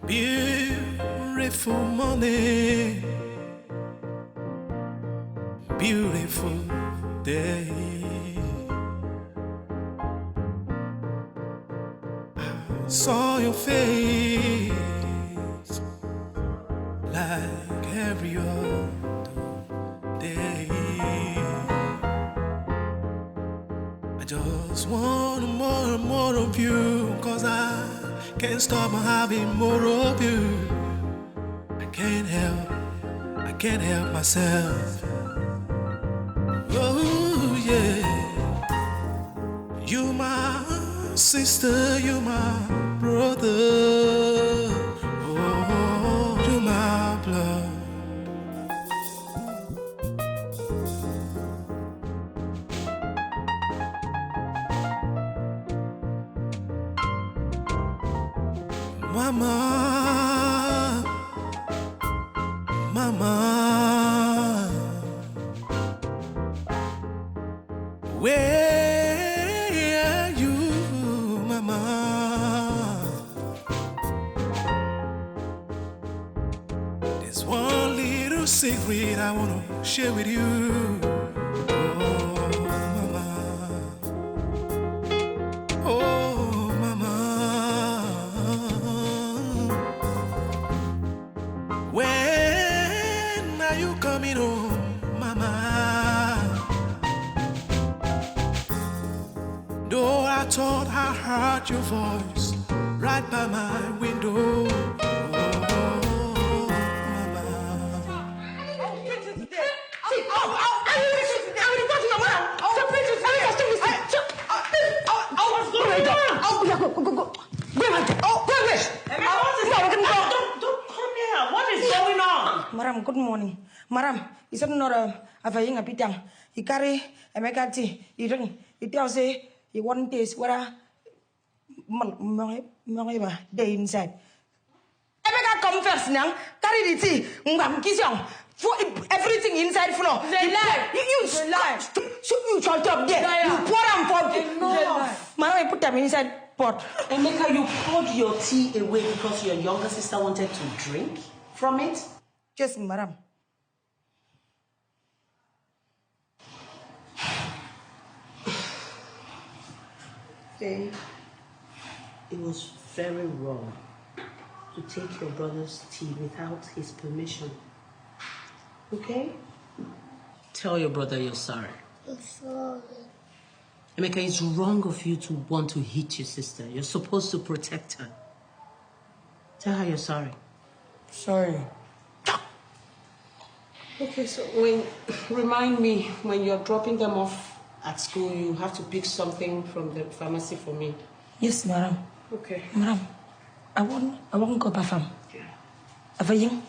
Beautiful morning, beautiful day. I saw your face like every other day. I just want more and more of you, 'cause I can't stop having more of you. I can't help myself. Oh yeah, you my sister, you my brother. Oh, you my blood. Mama, mama, where are you, mama? There's one little secret I wanna share with you. Oh, mama. Oh, mama. When are you coming home, mama? Though I thought I heard your voice right by my window. Madam, good morning. Madam, is that not a Feyipitan? He carry Emeka tea. He drink. He tells say he want taste whether they inside. Emeka come first now. Carry the tea. For everything inside floor. They lie. You lie. So you shut up there. You pour them for. Madam, I put them inside pot. Emeka, you poured your tea away because your younger sister wanted to drink from it? Yes, madam. It was very wrong to take your brother's tea without his permission. Okay? Tell your brother you're sorry. I'm sorry. Emeka, it's wrong of you to want to hit your sister. You're supposed to protect her. Tell her you're sorry. Sorry. Okay, so remind me, when you're dropping them off at school, you have to pick something from the pharmacy for me. Yes, madam. Okay. Madam, I won't go back. Yeah. Avaying,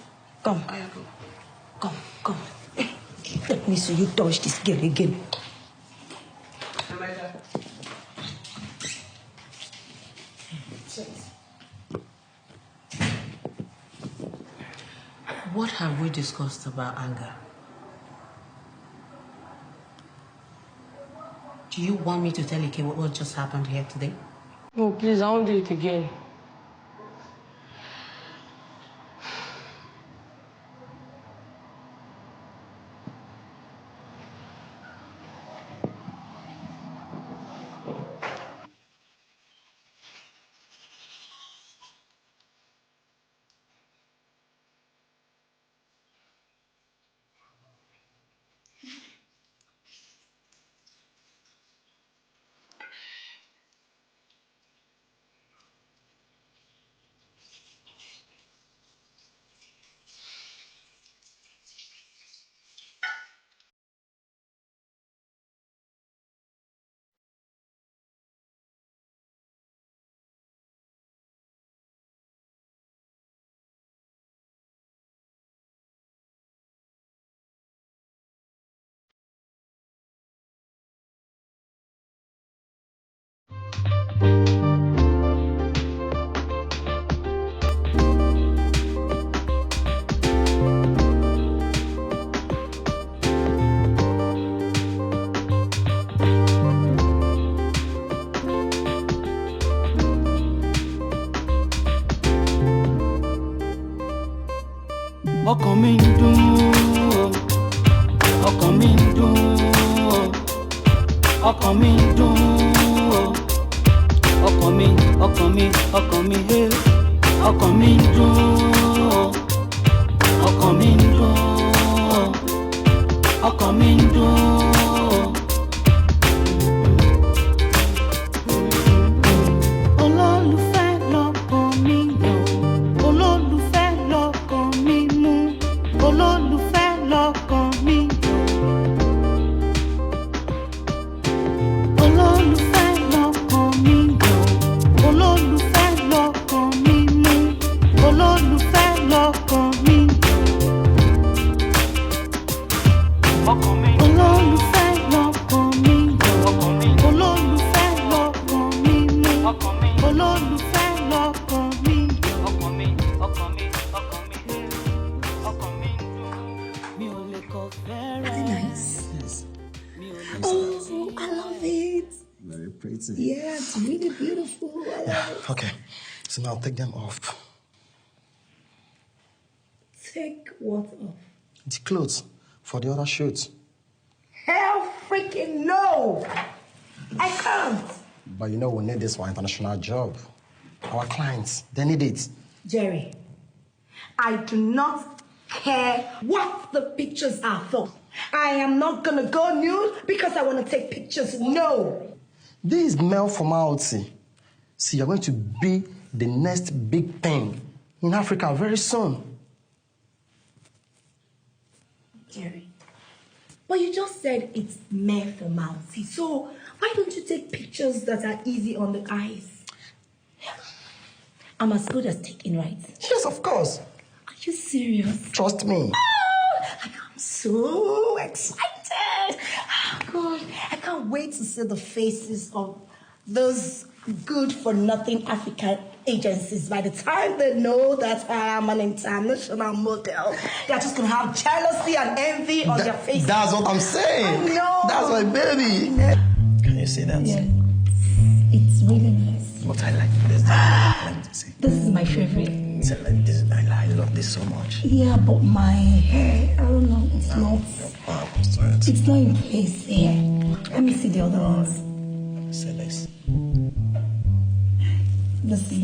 come. I go. Come. Let me see you touch this girl again. What have we discussed about anger? Do you want me to tell Ike what just happened here today? No, please, I won't do it again. ọkàn mi ń dùn o, ọkàn mi ń dùn o, ọkàn mi ń dùn o, ọkàn mi, ọkàn mi, ọkàn mi, hey, ọkàn mi ń dùn o, ọkàn mi ń dùn o, ọkàn mi ń dùn o. Yeah, it's really beautiful. Yeah, okay. So now take them off. Take what off? The clothes for the other shoot. Hell freaking no! I can't. But you know we need this for international job. Our clients, they need it. Jerry, I do not care what the pictures are for. I am not gonna go nude because I want to take pictures. No. This is male formality. See, you're going to be the next big thing in Africa very soon. Jerry, but you just said it's mere formality. So why don't you take pictures that are easy on the eyes? I'm as good as taking, right? Yes, of course. Are you serious? Trust me. Oh, I'm so excited. Oh, God, I can't wait to see the faces of those good-for-nothing African agencies. By the time they know that I am an international model, they're just going to have jealousy and envy on their faces. That's what I'm saying. I know. That's my baby. Can you see that? Yeah. It's really nice. But I like this. Let me see. This is my favorite. So like this, I love this so much. Yeah, but my hair, I don't know, it's not. It's not in place here. Let me see the other ones. See this. This is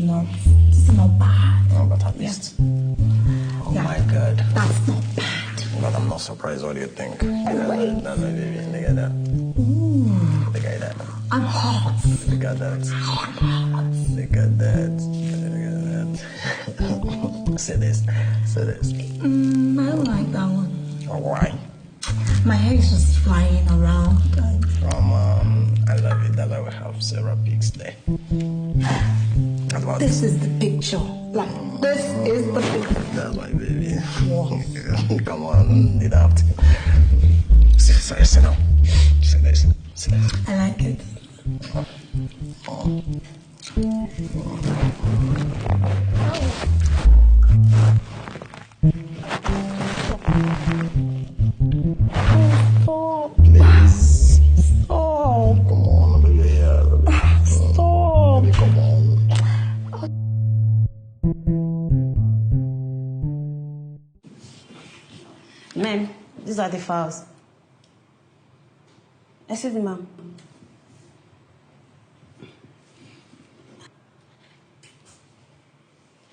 not bad. Oh, but at least. Oh Yeah. my God. That's not bad. But I'm not surprised. What do you think? Wait. No, baby. Look at that. Ooh, Look at that. I'm hot. Look at that. Look at that. Look at that. See this. See this. I don't like that one. Alright. My hair is just flying around. I love it that I will have Sarah pics there. This is the picture. Like, this is the picture. That's my baby. Wow. Come on, you don't have to. Sit down. See this. See this. I like it. Please. Oh, come on, baby. Stop. Baby, come on. Ma'am, these are the files. Excuse me, ma'am.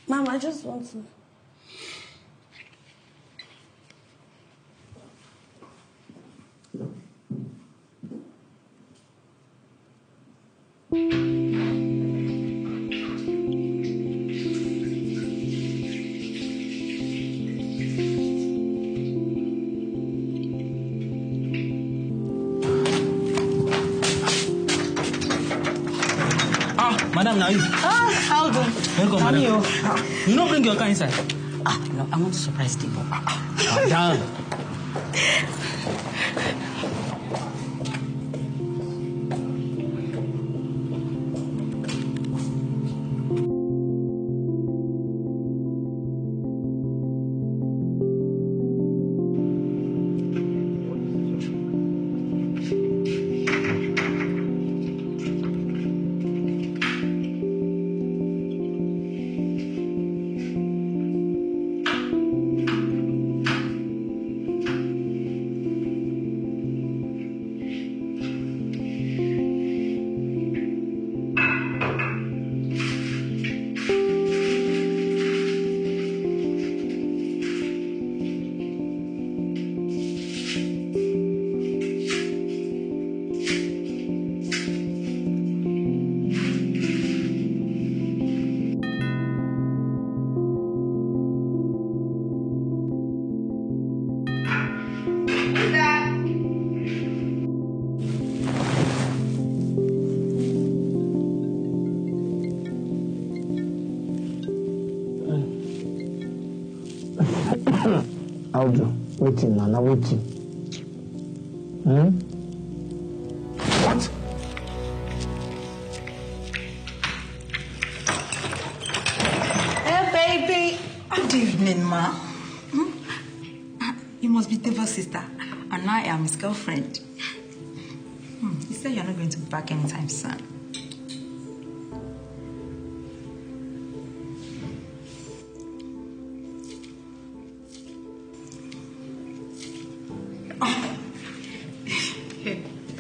Ma'am, I just want to... Madam, now you. How do? Welcome, madam. You don't bring your car inside. No, I want to surprise people. Madam. I'll do. Waiting, Nana, waiting. What? Hey, baby. Good evening, ma. You must be Devo's sister, and I am his girlfriend. You said you're not going to be back anytime soon.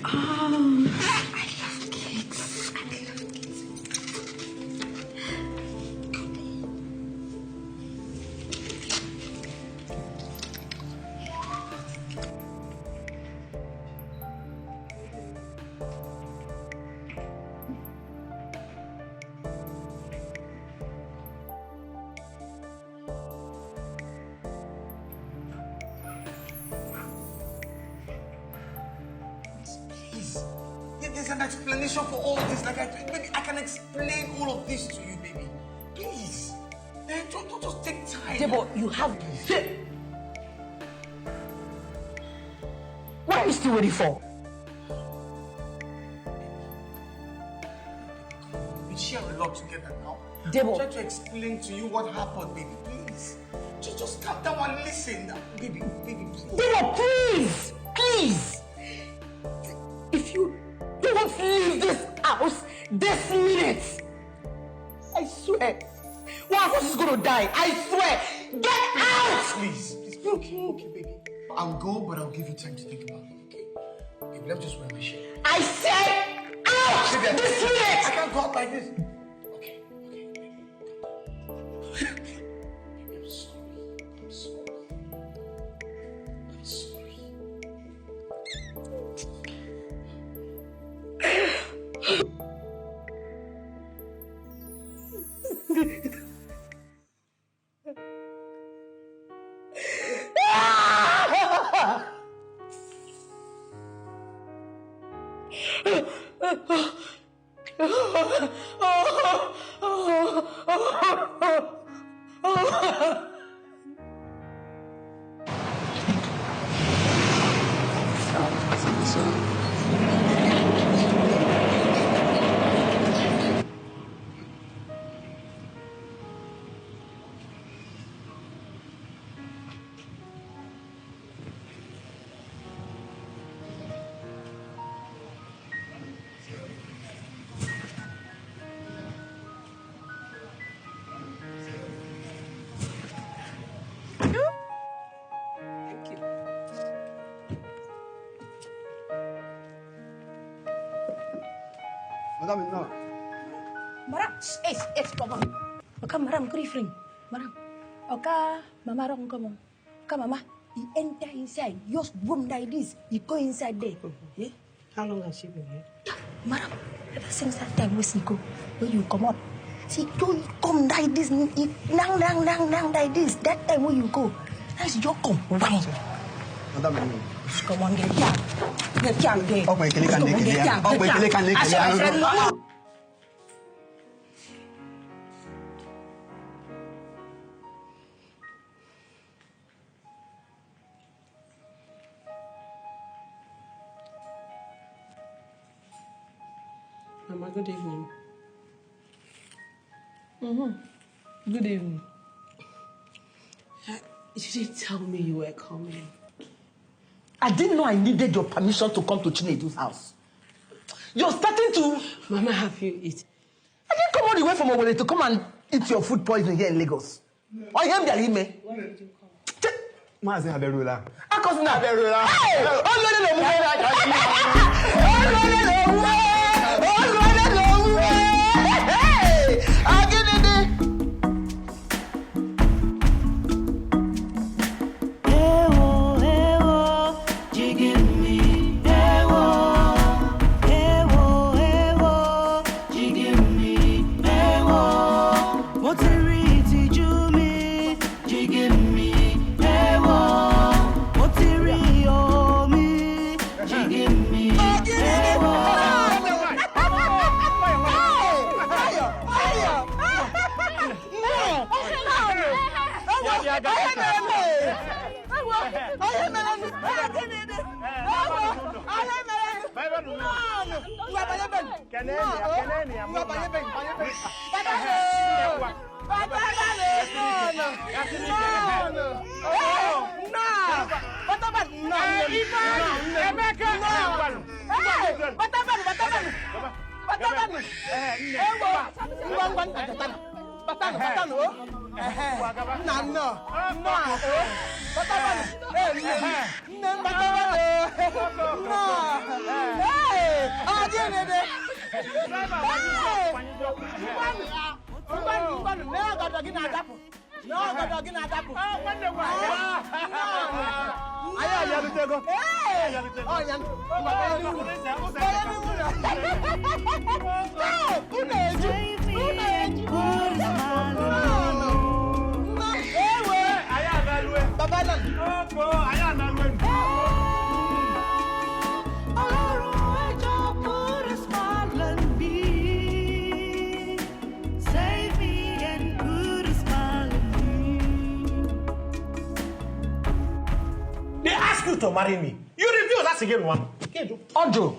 I love cakes. There's an explanation for all this. Like, maybe I can explain all of this to you, baby. Please. Don't just take time. Debo, you have to. What are you still waiting for? We share a lot together now. Debo. I'm trying to explain to you what happened, baby. Please. Just calm down and listen. Baby, please. Debo, please! Please! If you don't leave this house this minute, I swear, one of us is gonna die. I swear! Get out! Please. Okay, baby. I'll go, but I'll give you time to think about it, okay? Baby, let me just wear my shirt. I said out! Baby, This minute! I can't go out like this. Okay, baby. Baby, I'm sorry. Madam, no. Madam, come on. Okay, madam, good evening. Madam, okay, mama, come on. Okay, mama, you enter inside. Your room like this. You go inside there. Yeah? How long has she been here? Madam, ever since that time when you go, when you come up, see, you come like this, nang like this. That time when you go, that's your come. Right. Madam, no. Come on, get down. Get down there. Oh, my God, Mama, good evening. Good evening. You didn't tell me you were coming. I didn't know I needed your permission to come to Chinedu's house. You're starting to... Mama, have you eaten? I didn't come all the way from Owerri to come and eat your food poisoning here in Lagos. I am the Aigbe. Why did you come? Mazi Aberula. Akosina. Aberula. Hey! They ask you to marry me. You refuse. That's again one. Ojo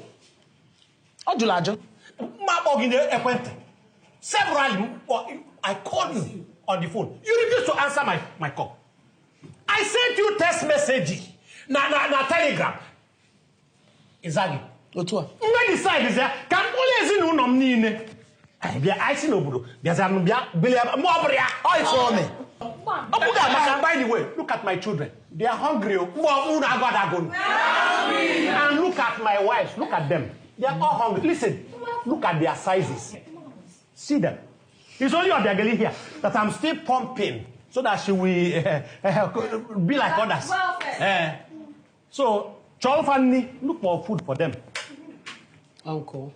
Lajo. Several I called you on the phone. You refuse to answer my call. I sent you text message. Na telegram. Exactly. Otua. When decide is there, can only see no nomine. I see no bro. There's a mobria. I for me. By the way, look at my children. They are hungry. And look at my wives. Look at them. They are all hungry. Listen, look at their sizes. See them. It's only on their belly here that I'm still pumping so that she will be like others. So, Cholfani, look for food for them. Uncle.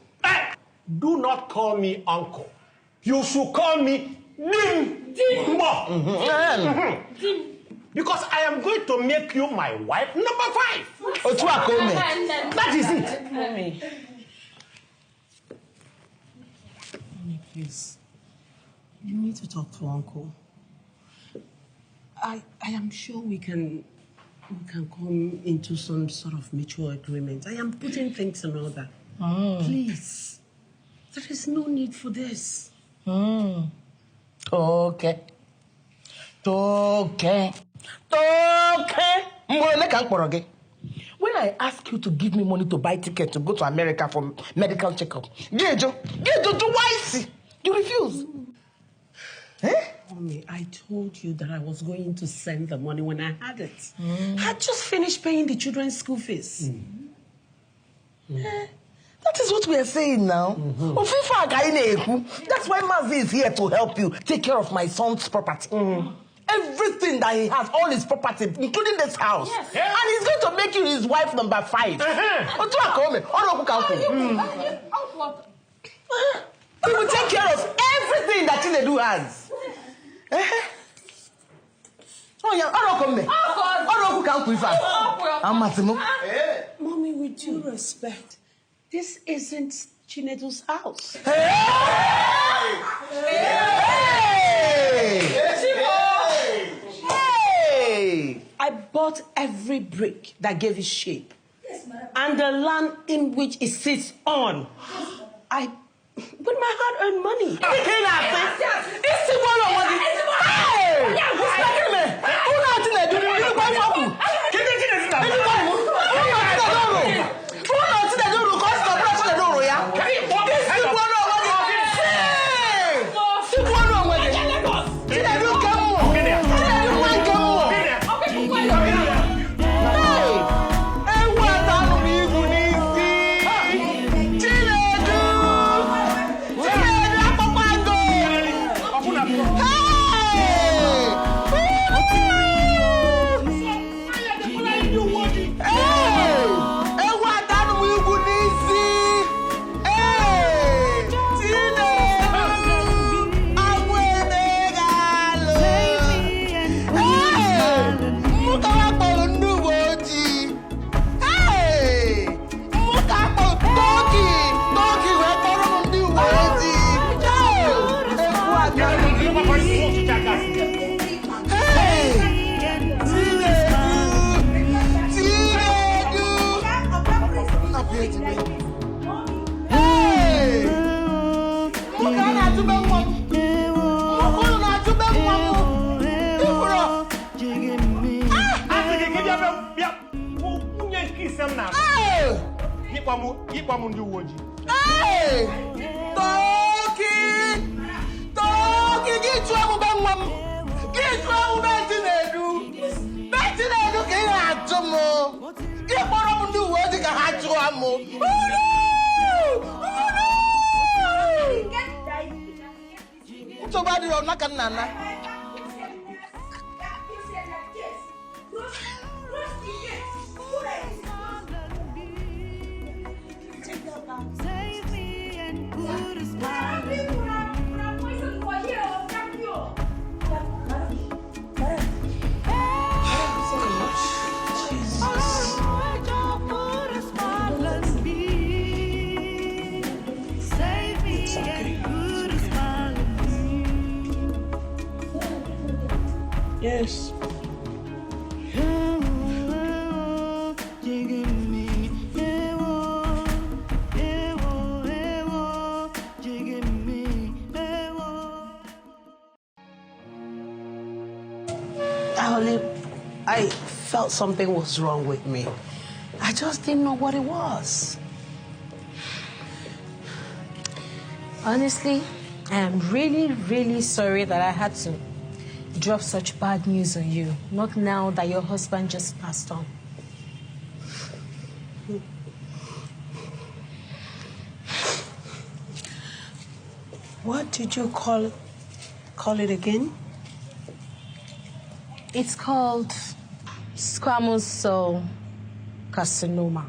Do not call me uncle. You should call me Dim. Because I am going to make you my wife number 5. That is it. Mommy, please. You need to talk to Uncle. I am sure we can come into some sort of mutual agreement. I am putting things in order. Please. There is no need for this. Okay. When I ask you to give me money to buy ticket to go to America for medical checkup, you refuse. Mommy, I told you that I was going to send the money when I had it. I just finished paying the children's school fees. That is what we are saying now. That's why Mazi is here to help you take care of my son's property. Everything that he has, all his property, including this house. Yes. Yeah. And he's going to make you his wife number 5. He will take care of everything that Chinedu has. Mommy, with due respect, this isn't Chinedu's house. Hey! I bought every brick that gave it shape. Yes, and the land in which it sits on. I, with my hard-earned money. ịkwa m ndị uwe ojii. Hey! Toki, gị chụọ m be nwa m. Gị chụọ m be Tinedu. Be Tinedu ka ị na-achụ m. Gị kpọrọ m ndị uwe ojii ka ha chụọ m. Nsogbu adịghị n'aka nna nna. Yes. I felt something was wrong with me. I just didn't know what it was. Honestly, I am really, really sorry that I had to drop such bad news on you. Not now that your husband just passed on. What did you call it again? It's called squamous cell carcinoma.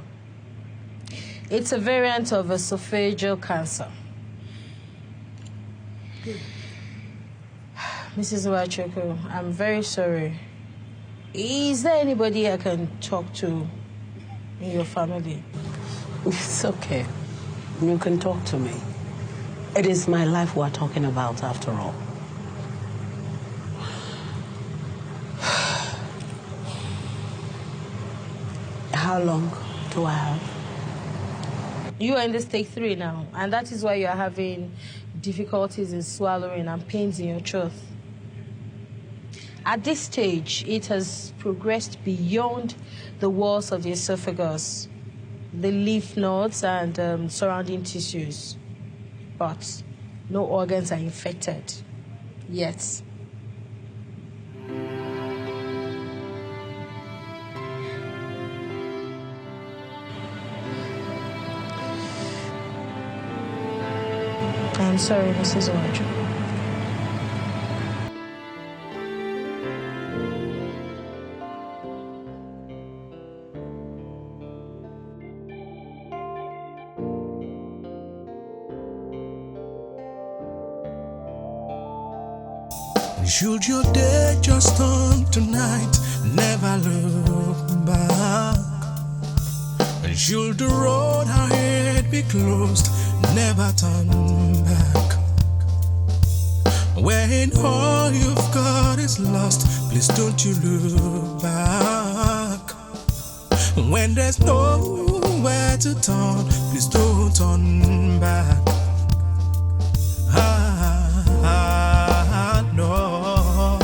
It's a variant of esophageal cancer. Mrs. Wachoko, I'm very sorry. Is there anybody I can talk to in your family? It's okay. You can talk to me. It is my life we're talking about after all. How long do I have? You are in the stage 3 now, and that is why you are having difficulties in swallowing and pains in your throat. At this stage, it has progressed beyond the walls of the esophagus, the lymph nodes and surrounding tissues. But no organs are infected yet. I'm sorry, Mrs. Ojo. Should your day just turn tonight, never look back. And should the road ahead be closed, never turn back. When all you've got is lost, please don't you look back. When there's nowhere to turn, please don't turn back. No,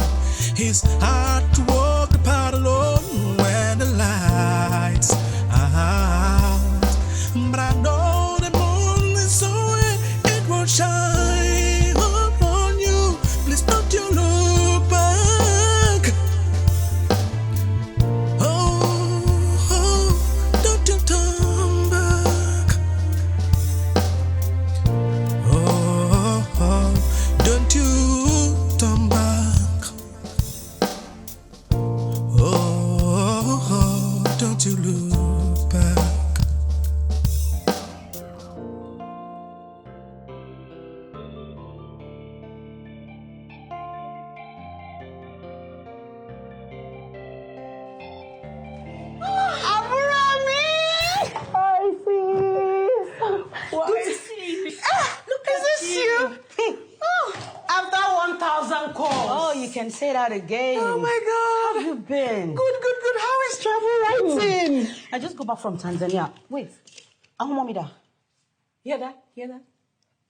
it's hard to walk the path alone when the lights are out. But I know the moon is somewhere, it will shine upon you. Please don't you look back. Oh, don't you turn back. Oh, don't you turn back. Oh, don't you look back. After 1,000 calls. Oh, you can say that again. Oh my God. How have you been? Good. How is travel writing? I just got back from Tanzania. Wait. Ahumomida. Hear that?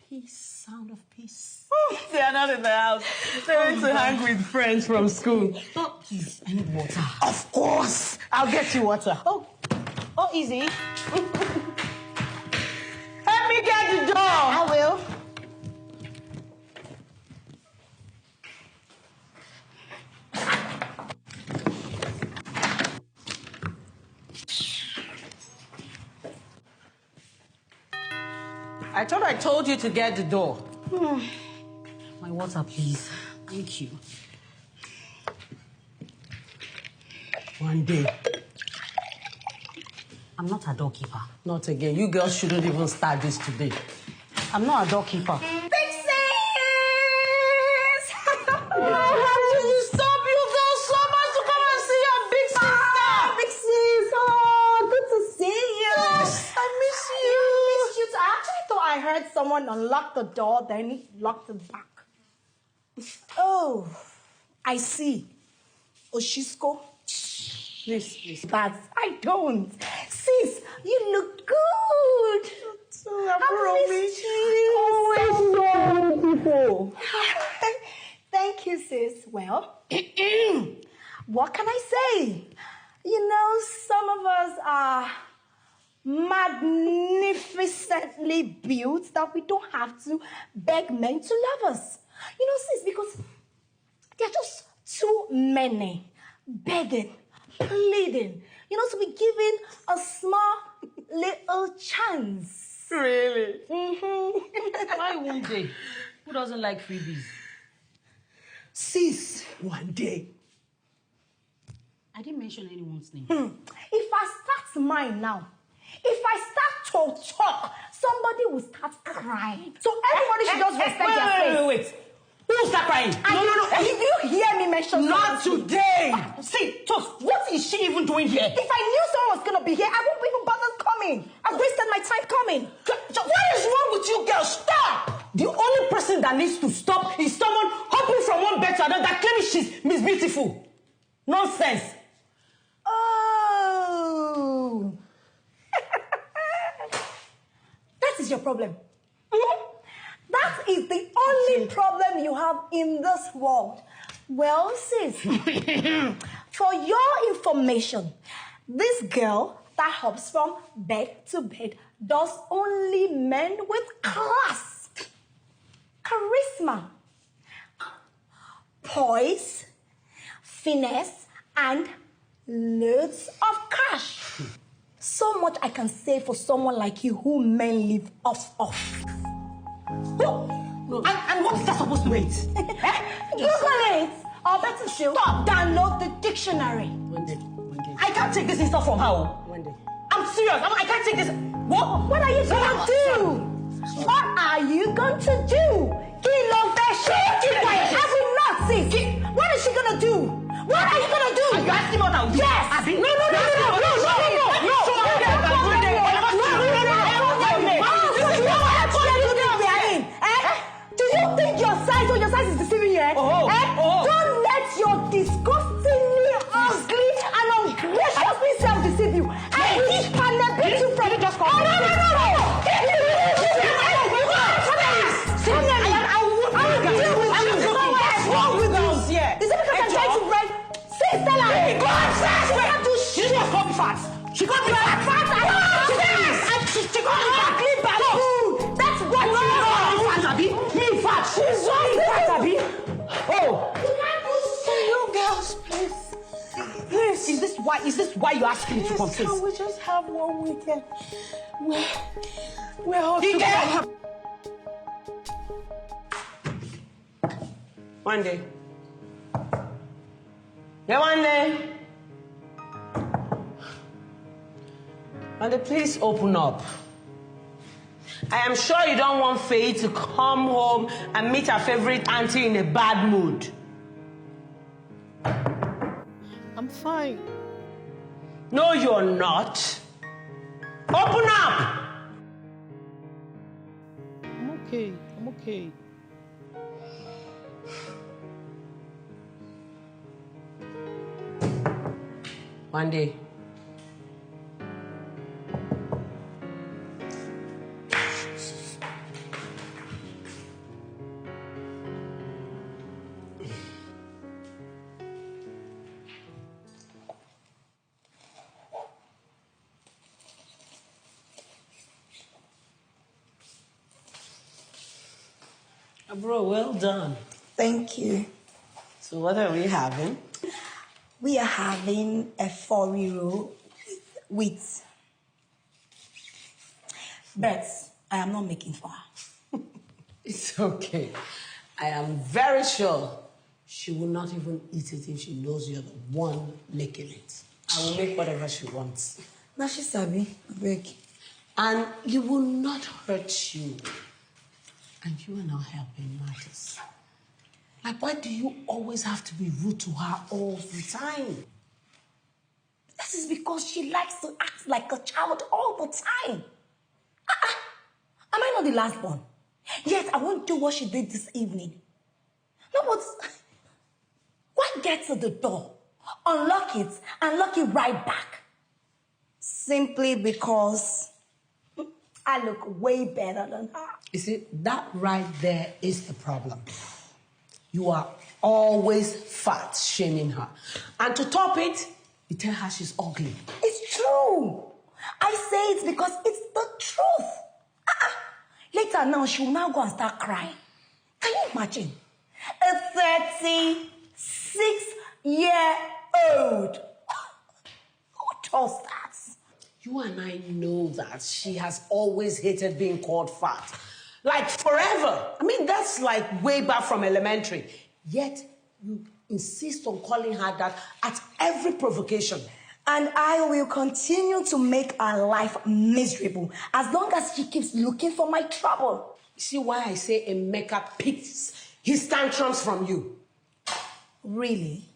Peace, sound of peace. They are not in the house. They went to hang with friends from school. Oh, please, I need water. Of course. I'll get you water. Oh, easy. door. I will. I thought I told you to get the door. My water, please. Thank you. One day. I'm not a doorkeeper. Not again. You girls shouldn't even start this today. I'm not a doorkeeper. Big sis! Stop you girls so much to come and see your big sister. Big sis! Oh, good to see you. Yes, I miss you. I miss you too. I actually thought I heard someone unlock the door, then locked it back. Oh, I see. Oshisko. Please. But I don't. Sis, you look good. I missed you. Always so beautiful. Thank you, sis. Well, what can I say? You know, some of us are magnificently built that we don't have to beg men to love us. You know, sis, because there are just too many begging, pleading, you know, to be given a small little chance. Really? Mm-hmm. Why one day? Who doesn't like freebies? Sis, one day. I didn't mention anyone's name. If I start mine now, if I start to talk, somebody will start crying. So everybody should just respect their face. Wait. Who will start crying? No. Did you hear me mention Not someone's name? today. See, Toast, what is she even doing here? If I knew someone was going to be here, I wouldn't even bother coming. I've wasted my time coming. What is wrong with you girls? Stop! The only person that needs to stop is someone hopping from one bed to another claiming she's Miss Beautiful. Nonsense. Oh. That is your problem. That is the only problem you have in this world. Well, sis, for your information, this girl that hops from bed to bed does only men with class, charisma, poise, finesse, and loads of cash. So much I can say for someone like you who men live off of. No. And what is that supposed to mean? Google it, or better still, download the dictionary. One day. I can't take this stuff from her. One day. I'm serious. I can't take this. What are you going to do? What are you going to do? Keep quiet. I will not see. What is she going to do? What are you going to do? Are you asking what I'll do? Yes. No. Do you think your size is deceiving you? Don't let your disgustingly ugly and ungraciously self deceive you. I will panabit you from just come. No. What's wrong with you? Is it because I'm trying to break? See, Stella. She just called me fat. She called me fat. She called me fat. That's what you know. Me fat. She's so fat, Abby. Oh. You girls, please. Is this why you're asking me to confess? Can we just have one weekend? We're all together. One day. Yewande. Yewande, please open up. I am sure you don't want Faye to come home and meet her favorite auntie in a bad mood. I'm fine. No, you're not. Open up! I'm okay. One day. Bro, well done. Thank you. So what are we having? We are having a 4-euro with birds. I am not making for her. It's okay. I am very sure she will not even eat it if she knows you're the one making it. I will make whatever she wants. Now she's sabi, I beg. And you will not hurt you. And you are not helping matters. Like, why do you always have to be rude to her all the time? This is because she likes to act like a child all the time. Am I not the last one? Yet I won't do what she did this evening. No, but why get to the door, unlock it, and lock it right back? Simply because I look way better than her. You see, that right there is the problem. You are always fat shaming her. And to top it, you tell her she's ugly. It's true. I say it because it's the truth. Later now, she will now go and start crying. Can you imagine? A 36-year-old. Who does that? You and I know that she has always hated being called fat. Like forever. I mean, that's like way back from elementary. Yet, you insist on calling her that at every provocation. And I will continue to make her life miserable as long as she keeps looking for my trouble. See why I say Emeka picks his tantrums from you? Really?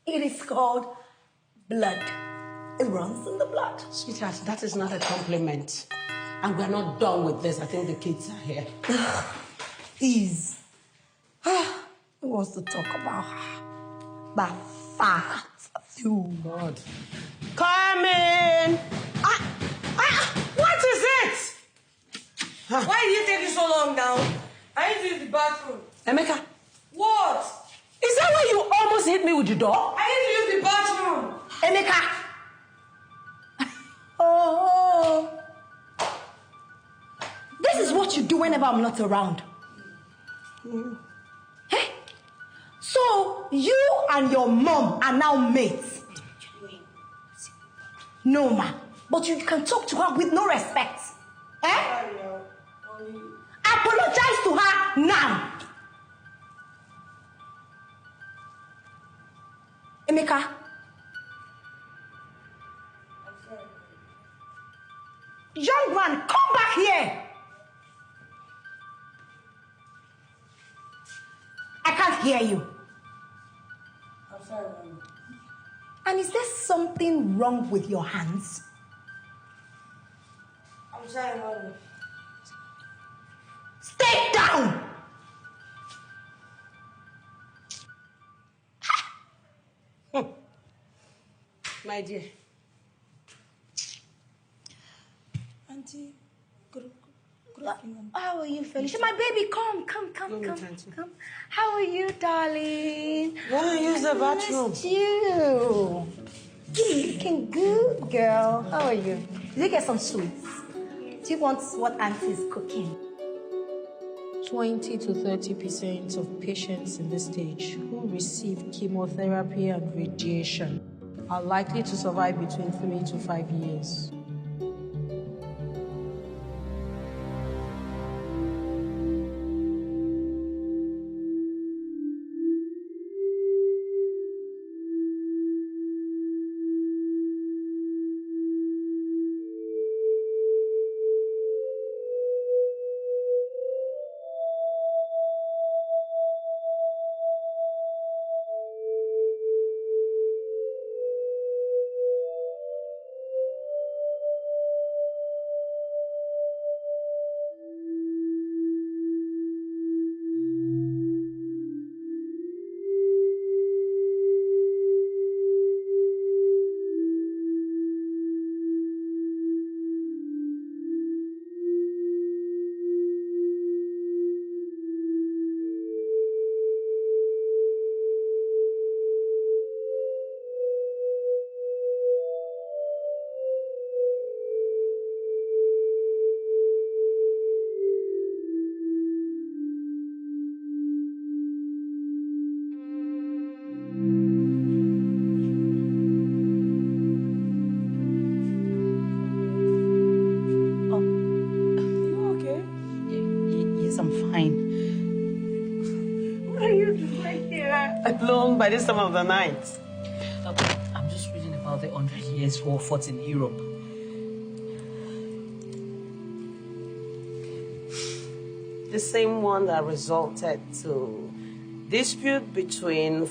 It is called blood. It runs in the blood. Sweetheart, that is not a compliment. And we're not done with this. I think the kids are here. Please. Who wants to talk about her? That fat. Oh, God. Come in. What is it? Why did you take it so long now? I need to use the bathroom. Emeka. What? Is that why you almost hit me with the door? I need to use the bathroom. Emeka. Oh. This is what you do whenever I'm not around. Hey? So, you and your mom are now mates. No, ma. But you can talk to her with no respect. Eh? Apologize to her now. Emeka. Young man, come back here. I can't hear you. I'm sorry, Mommy. And is there something wrong with your hands? I'm sorry, Mommy. Stay down! My dear. Auntie, good how are you, Felicia? My baby, come. How are you, darling? Want to use the bathroom? Missed you. Looking good, girl. How are you? Did you get some sweets? Do you want what Auntie's cooking? 20 to 30% of patients in this stage who receive chemotherapy and radiation are likely to survive between 3 to 5 years. Yeah, alone by this time of the night. I'm just reading about the 100 Years' War fought in Europe. The same one that resulted to dispute between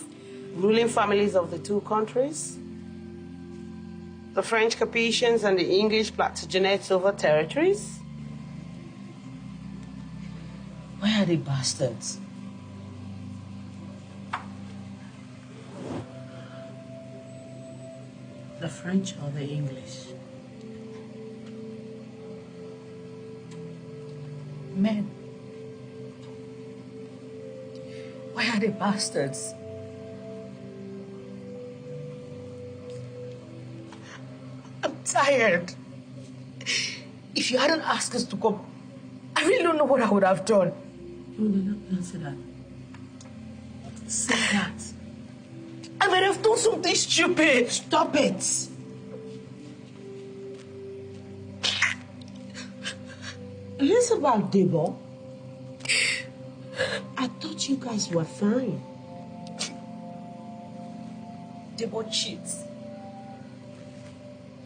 ruling families of the two countries. The French Capetians and the English Plantagenets over territories. Why are they bastards? The French or the English? Men. Why are they bastards? I'm tired. If you hadn't asked us to come, I really don't know what I would have done. No, don't say that. Say that. I might have done something stupid. Stop it. It's about Debo. I thought you guys were fine. Debo cheats.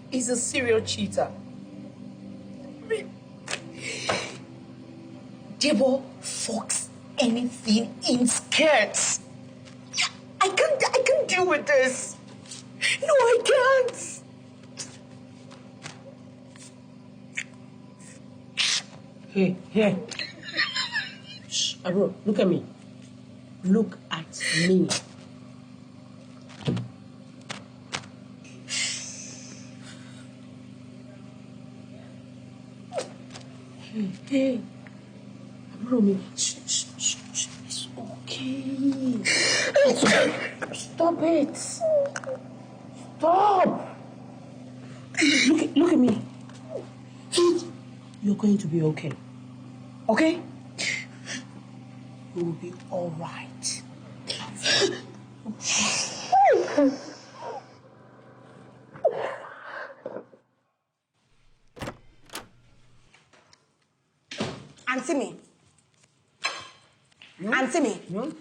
He's a serial cheater. Debo fucks anything in skirts. I can't deal with this. No, I can't. Hey. Shh, Aro, look at me. Look at me. Hey. Aro, shh. It's okay. Stop it. Stop. Look at me. You're going to be okay. Okay? You will be all right. Auntie me. Auntie me. Yewande.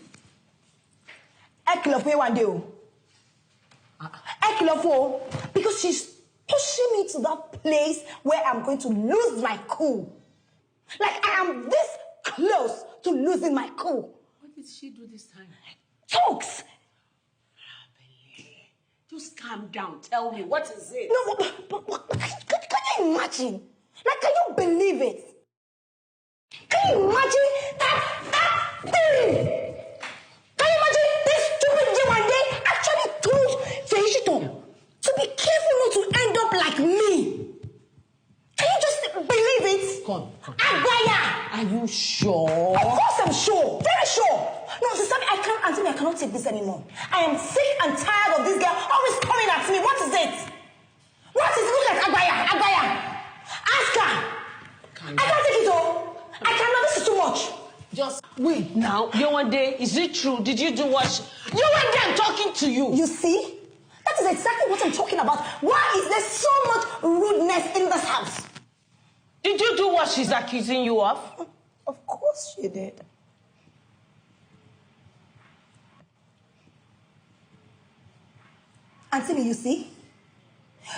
Because she's pushing me to that place where I'm going to lose my cool. Like I am this close to losing my cool. What did she do this time? Talks. Just calm down. Tell me, what is it? No, but can you imagine? Like, can you believe it? Can you imagine that thing? Can you imagine this stupid Yewande actually told Feyipitan to be careful not to end up like me? Can you just believe it? Come. Agbaya! Are you sure? Of course I'm sure. Very sure. No, sister, I cannot take this anymore. I am sick and tired of this girl always coming at me. What is it? What is it? Look at Agbaya. Ask her. I can't take it all. I cannot. This is too much. Just wait now. Yewande, is it true? Did you do what? Yewande, I'm talking to you. You see? That is exactly what I'm talking about. Why is there so much rudeness in this house? Did you do what she's accusing you of? Of course she did. Auntie, you see?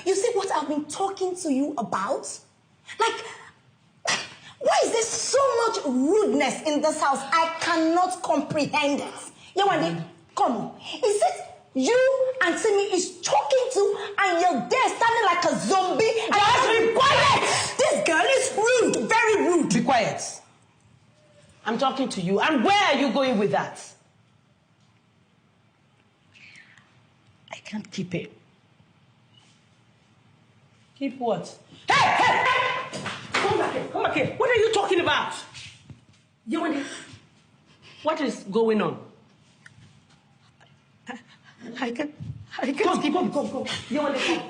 You see what I've been talking to you about? Like, why is there so much rudeness in this house? I cannot comprehend it. Yewande, come on. Is it you and Timmy is talking to and you're there standing like a zombie? Just be quiet! This girl is rude, very rude. Be quiet. I'm talking to you. And where are you going with that? I can't keep it. Keep what? Hey! Come back here. What are you talking about? Yewande, what is going on? I can't keep it. Come. Yewande,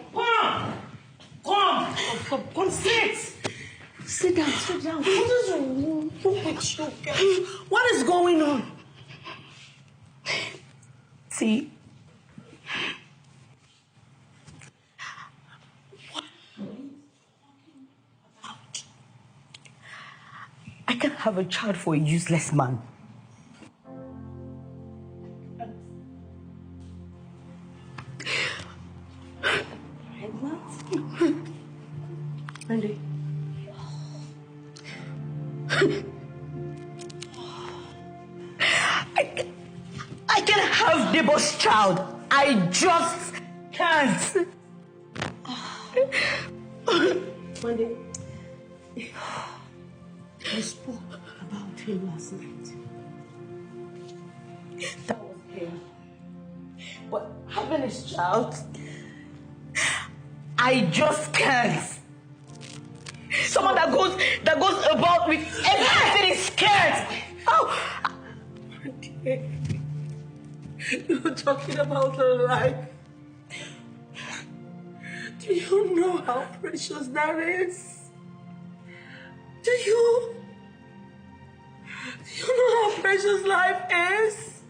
come, sit. Sit down. What is wrong with you guys? What is going on? See? I can't have a child for a useless man. Wendy. I can have Debo's child. I just can't. Wendy, we spoke about him last night. That was him. But having his child, I just can't. Someone that goes about with everything is scared. Oh, you're talking about a life. Do you know how precious that is? Do you know how precious life is?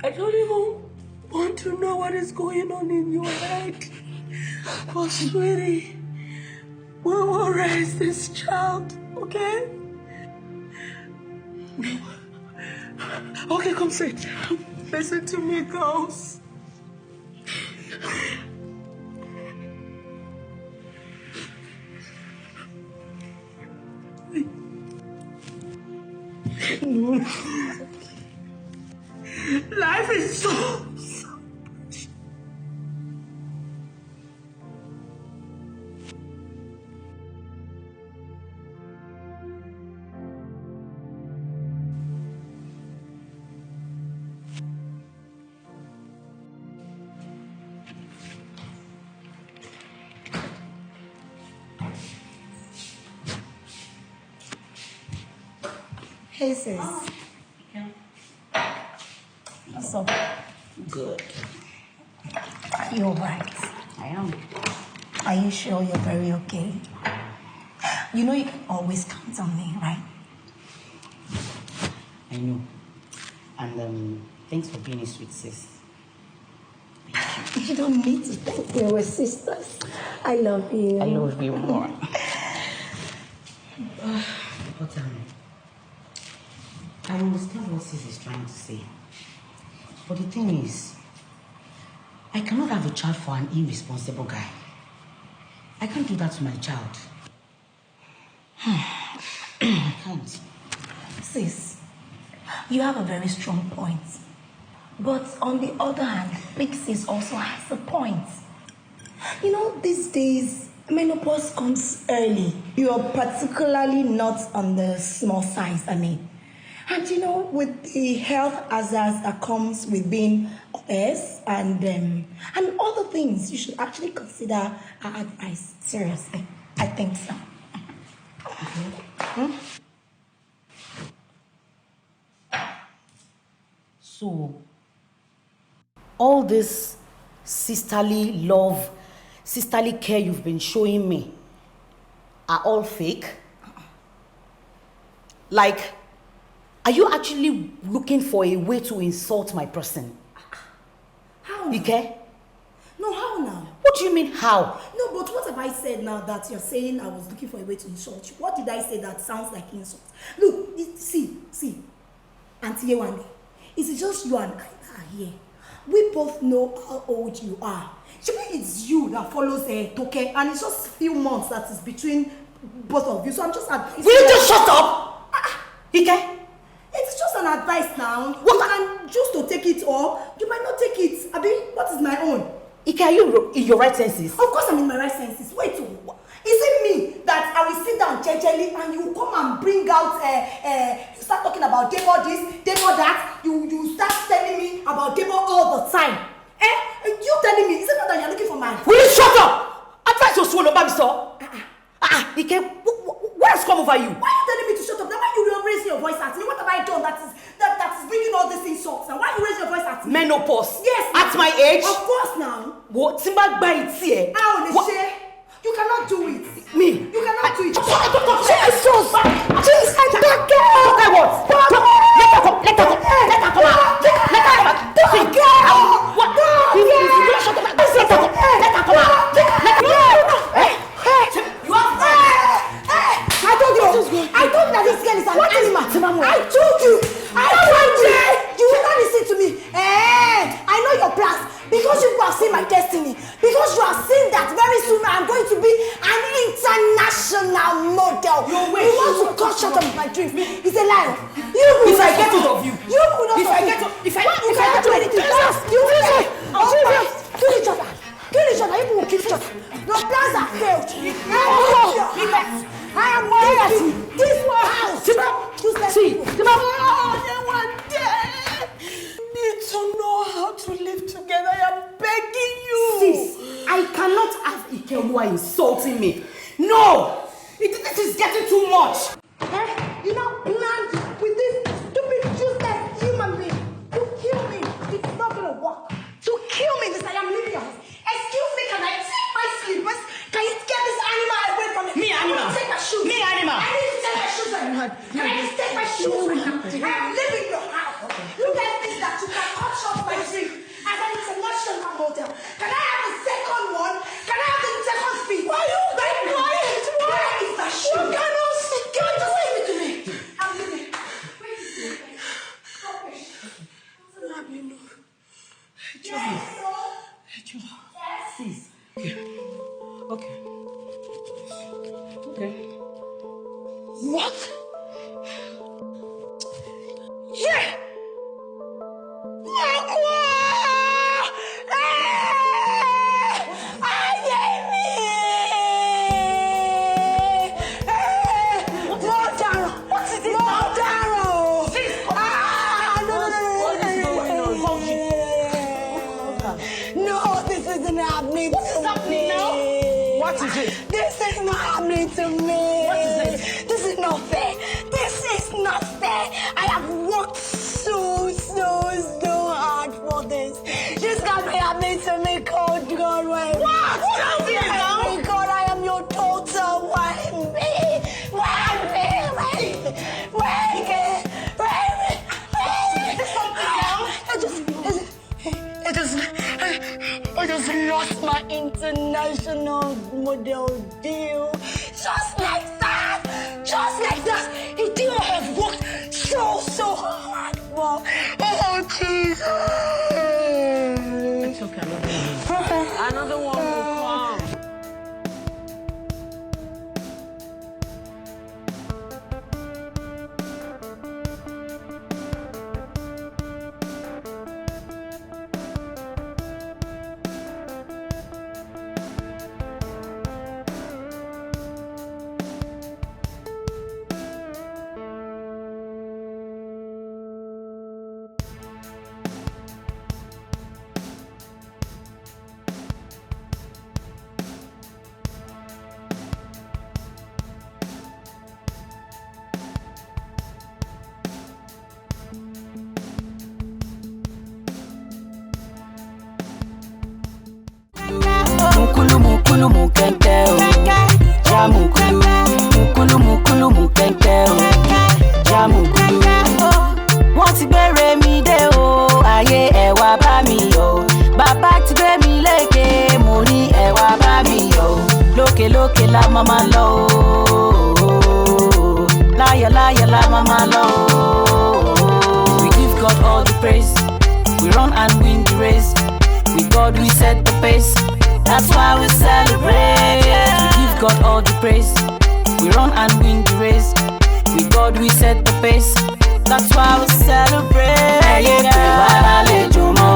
I don't even want to know what is going on in your head. But sweetie, we will raise this child, okay? No. Okay, come sit. Listen to me, girls. No. Life is so precious. Hey, sis. What's up? Good. You're right. I am. Are you sure you're very okay? You know you can always count on me, right? I know. And thanks for being a sweet sis. You don't need to thank me. We're sisters. I love you. I love you more. But I understand what sis is trying to say. But the thing is, I cannot have a child for an irresponsible guy. I can't do that to my child. I can't. Sis, you have a very strong point. But on the other hand, big sis also has a point. You know, these days, menopause comes early. You're particularly not on the small size, And you know, with the health hazards that comes with being obese and other things, you should actually consider our advice. Seriously, I think so. Okay. So, all this sisterly love, sisterly care you've been showing me are all fake? Like, are you actually looking for a way to insult my person? How? Ike? No, how now? What do you mean, how? No, but what have I said now that you're saying I was looking for a way to insult you? What did I say that sounds like insult? Look, see, Auntie Yewande, it's just you and I that are here. We both know how old you are. It's you that follows Toke, and it's just a few months that is between both of you. So I'm just advising. Will you just shut up? Ike? It's just an advice now. You can choose to take it or you might not take it. Abi, what is my own? Ike, are you in your right senses? Of course I'm in my right senses. Wait, is it me that I will sit down gently and you come and bring out, you start talking about Debo this, Debo that, you start telling me about Debo all the time. You telling me, is it not that you're looking for my... Will you shut up? Advice your swallow, baby, sir. Ike, what has come over you? Why are you telling me to shut up? Now why you raising your voice at me? What have I done that is bringing all these insults? And why are you raising your voice at me? Menopause? Yes. At my age? Of course now. What? Timba by it here? How, you cannot do it. Me? You cannot do it. Jesus! Jesus! Okay, what? Let her come. Let her come. Let her come out. Let her come out. What? Shut up. Let her come. Let her come out. Let her come. You are... I told you that this girl is an animal. I told you. You will not listen to me. I know your plans because you have seen my destiny. If I get hold of you. If I get to anything. Kill each other. Even will kill each other. Your plans are failed. I am worried at you. This one house. See, Need to know how to live together. I am begging you. Sis, I cannot have Ikeoluwa insulting me. No! This is getting too much. You now planned with this stupid, useless human being to kill me. It's not gonna work. To kill me, this I am leaving your house. Excuse me, can I take my slippers? Can you get this animal away from me? Me animal? Take my shoes. Me animal? I need to take my shoes right now. Can I just take my shoes right now? I am leaving your house. Look at this that you can cut short my trip as an international model. Can I have the second one? Can I have the second speed? Why are you very quiet? Where is my shoe? You cannot see. Can you just leave it to me? I'm leaving. Wait a second. Stop it. Sis. Okay. What? Yeah! This is not happening to me. What is it? This is not fair. This is not fair. I have worked so hard for this. This can't be happening to me, God. Wait. What? Tell me now. Oh God, I am your daughter. Why me? I just lost my international model deal. Just like that. A deal I have worked so hard for. Oh, Jesus. It's okay. Another one will come. Mukulu mukente o, ja mukulu mukente o, ja mukulu. Wọ́n ti gbére mi dé o, ayé ẹ wá bá mi yọ̀. Bàbá ti gbé mi lékè, mo ní ẹ wá bá mi yọ̀. Lókè lókè la mama lọ o, láyọ̀ láyọ̀ la mama lọ o. We give God all the praise, we run and win the race. With God we set the pace. That's why we celebrate. We give God all the praise. We run and win the race. With God we set the pace. That's why we celebrate. Ẹyẹ pè wá lálejò mọ́.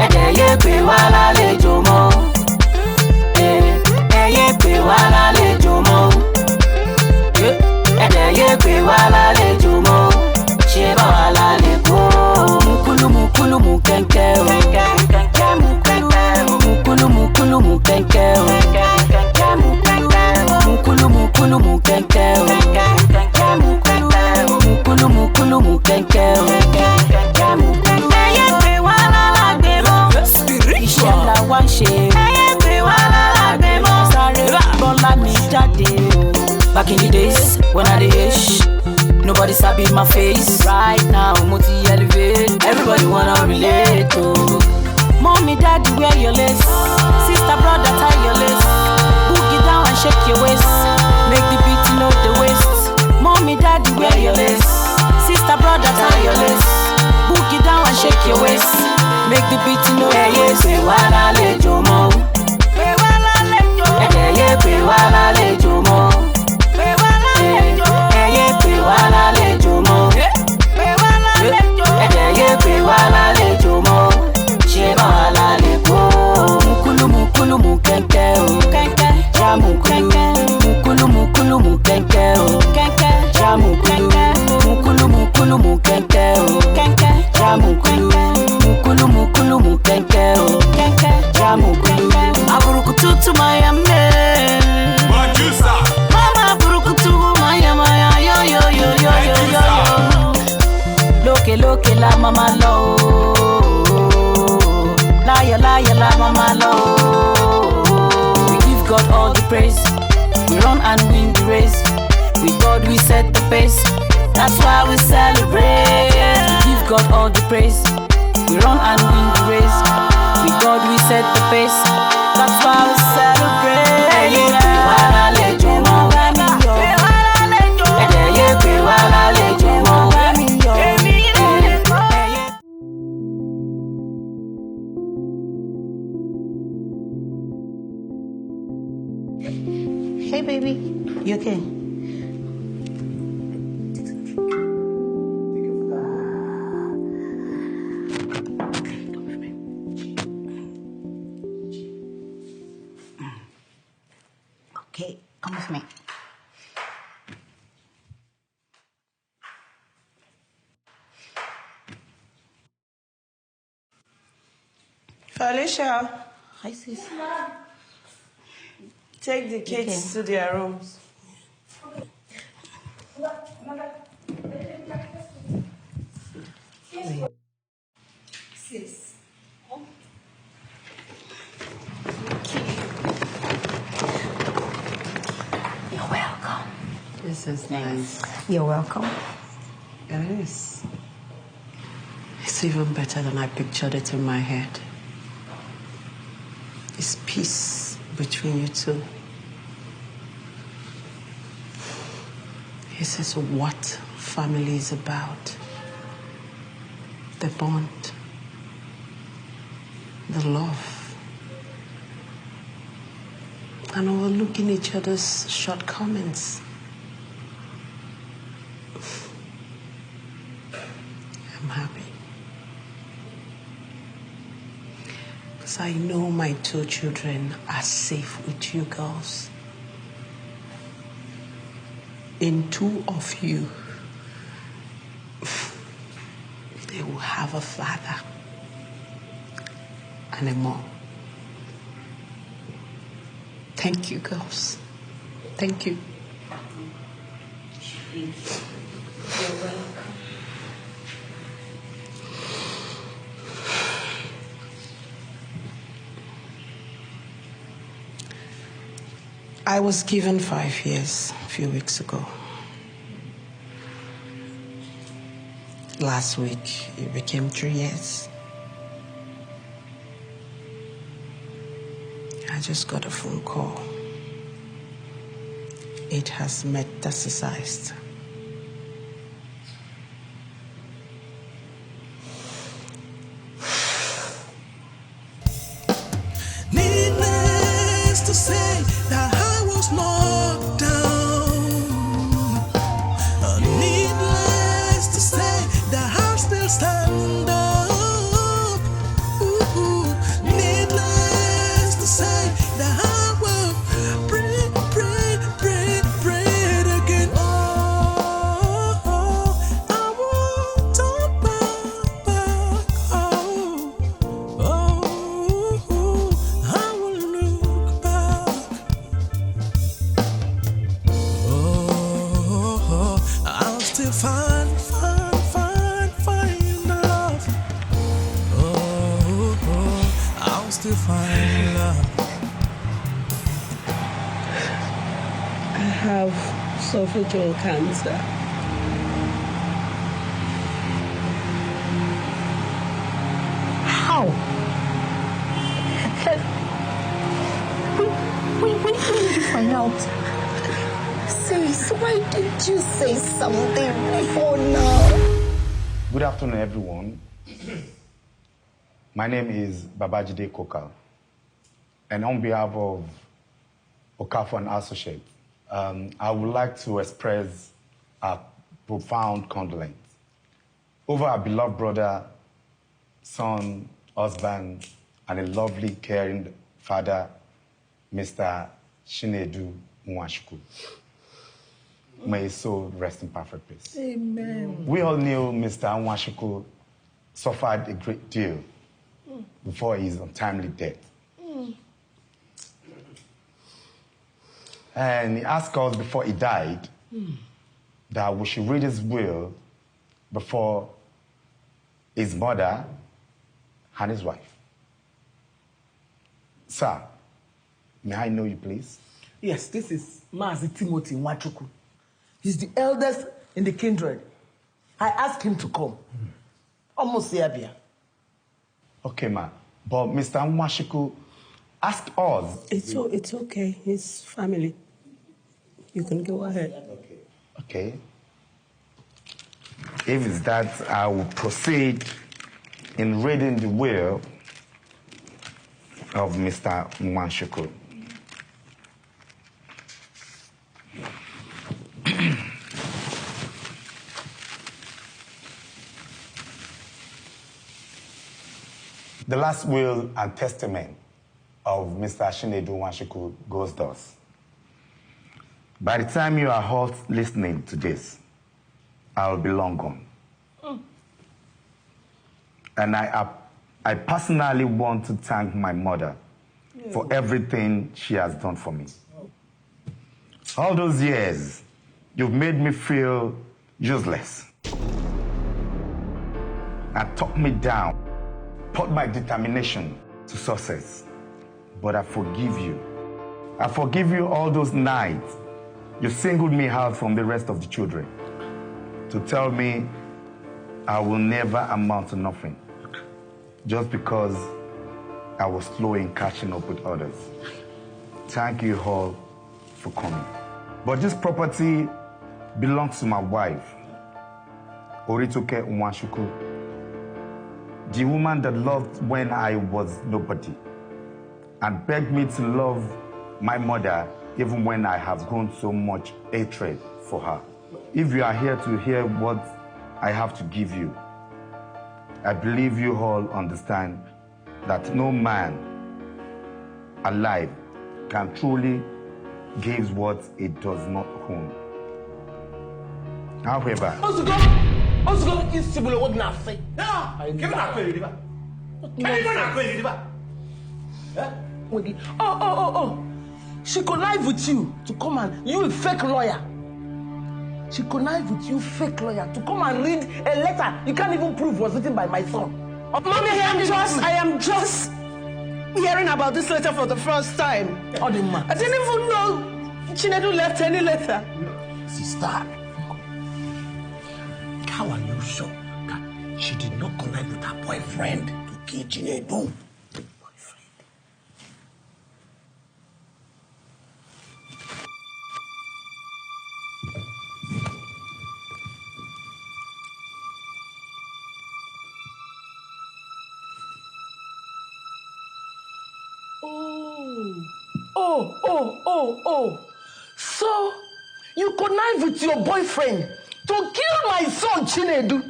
Ẹyẹ pè wá lálejò mọ́. Ẹyẹ pè wá lálejò mọ́. Ẹyẹ pè wá lálejò mọ́. Ṣé bá wà lálẹ́ kó? Mukulu mukẹ́ńkẹ́ o. Mukulu mukẹ́ńkẹ́ o. Mukulu mukẹ́ńkẹ́ o. Mukulu mukẹ́ńkẹ́ o. Ẹyẹ pè wá lálágbé mọ́. Iṣẹ́ ńlá wá ń ṣe. Ẹyẹ pè wá lálágbé mọ́. Sáré bọ́lá mi jáde o. Back in the days when I dey age, nobody sabi my face. Right now, mo ti elevate. Everybody wanna relate to. Mommy, daddy, wear your lace. Sister, brother, tie your lace. Boogie down and shake your waist. Make the beat know the waist. Mommy, daddy, wear your lace. Sister, brother, tie your lace. Boogie down and shake your waist. Make the beat know the waist. Pè wá lálejò mọ́. Pè wá lálejò. Ẹyẹ pè wá lálejò mọ́. Pè wá lálejò. Ẹyẹ pè wá lálejò. Toke la mama lo. Liar, liar, la mama lo. We give God all the praise. We run and win the race. With God we set the pace. That's why we celebrate. We give God all the praise. We run and win the race. With God we set the pace. That's why we celebrate. Hey, baby. You okay? Okay, come with me. Felicia. Hi, sis. Take the kids to their rooms. Sis. You're welcome. This is nice. You're welcome. It is. It's even better than I pictured it in my head. It's peace between you two. This is what family is about. The bond. The love. And overlooking each other's shortcomings. I'm happy. Because I know my two children are safe with you girls. In two of you, they will have a father and a mom. Thank you, girls. Thank you. You're welcome. I was given 5 years a few weeks ago. Last week, it became 3 years. I just got a phone call. It has metastasized. Needless to say that I was knocked down. Needless to say that I still stand up. Needless to say that I will pray again. I won't turn back. I will look back. I'll still find love. I'll still find love. I have esophageal cancer. How? When did you find out? Sis, why didn't you say something before now? Good afternoon, everyone. My name is Babajide Kokal, and on behalf of Okafor and Associates, I would like to express a profound condolence over our beloved brother, son, husband, and a lovely, caring father, Mr. Chinedu Nwachukwu. May his soul rest in perfect peace. Amen. We all knew Mr. Nwachukwu suffered a great deal before his untimely death. And he asked us before he died that we should read his will before his mother, and his wife. Sir, may I know you, please? Yes, this is Mazi Timothy Nwachukwu. He's the eldest in the kindred. I asked him to come. Almost here. Okay, ma. But Mr. Nwachukwu, ask us. It's okay. His family. You can go ahead. Okay. If it's that, I will proceed in reading the will of Mr. Nwachukwu. The last will and testament of Mr. Chinedu Nwachukwu goes thus. By the time you are all listening to this, I will be long gone. And I personally want to thank my mother for everything she has done for me. All those years, you've made me feel useless and talked me down, put my determination to success. But I forgive you. I forgive you all those nights you singled me out from the rest of the children to tell me I will never amount to nothing just because I was slow in catching up with others. Thank you all for coming. But this property belongs to my wife, Toke Nwachukwu, the woman that loved when I was nobody and begged me to love my mother even when I have grown so much hatred for her. If you are here to hear what I have to give you, I believe you all understand that no man alive can truly give what he does not own. However, she connived with you to come and you a fake lawyer. She connived with you, fake lawyer, to come and read a letter you can't even prove was written by my son. Mommy, I am just hearing about this letter for the first time. I didn't even know Chinedu left any letter. Sister, how are you sure that she did not connive with her boyfriend to kill Chinedu? Oh. So, you connive with your boyfriend to kill my son, Chinedu.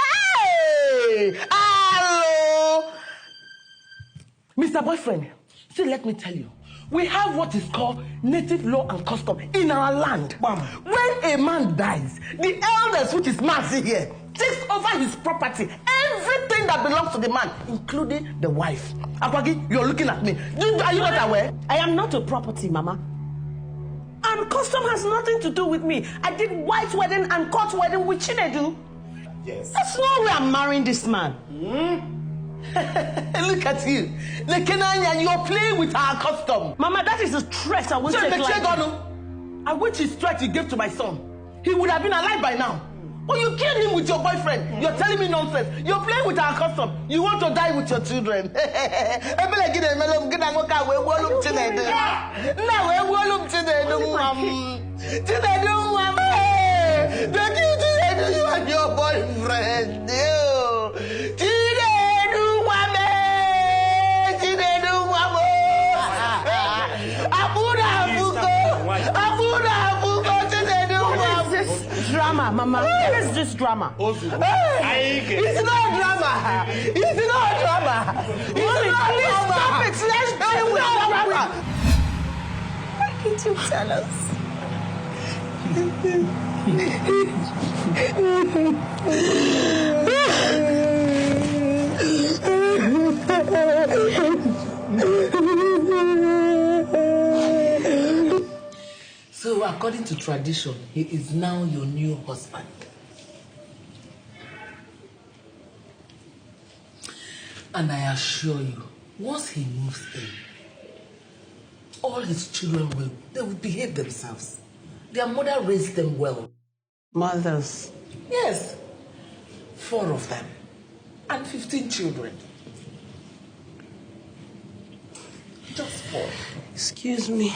Hey! Hello! Mr. Boyfriend, see, let me tell you. We have what is called native law and custom in our land. When a man dies, the elders, which is Mazi here, takes over his property, everything that belongs to the man, including the wife. Akwagi, you're looking at me. Are you not aware? I am not a property, Mama. And custom has nothing to do with me. I did white wedding and court wedding with Chinedu. Yes. That's no way I'm marrying this man. Look at you. Lekenanya, you're playing with our custom. Mama, that is a threat I won't take lightly. And which is threat you gave to my son? He would have been alive by now. But you killed him with your boyfriend. You're telling me nonsense. You're playing with our custom. You want to die with your children. You and your boyfriend. Drama, Mama. What is this drama? It's not drama. It's not drama. Mommy, please stop it. Let's deal with drama. Why did you tell us? So, according to tradition, he is now your new husband. And I assure you, once he moves in, all his children will behave themselves. Their mother raised them well. Mothers? Yes. 4 of them. And 15 children. Just 4. Excuse me.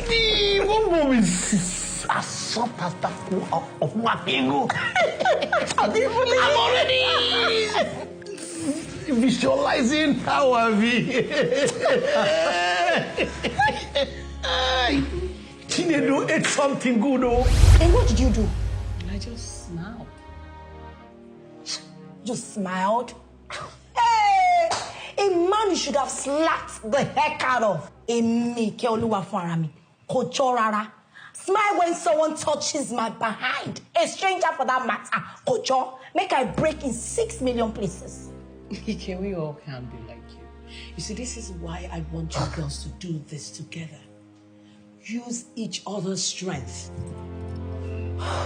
The one mom is as soft as that of Mapingo. I'm already visualizing how I be. Chinedu ate something good, oh. And what did you do? I just smiled. You smiled? Hey! A man you should have slapped the heck out of. Ikeoluwa Farami. Kochorara. Smile when someone touches my behind. A stranger for that matter. Kocho, make I break in 6 million places. Ike, we all can be like you. You see, this is why I want you girls to do this together. Use each other's strength.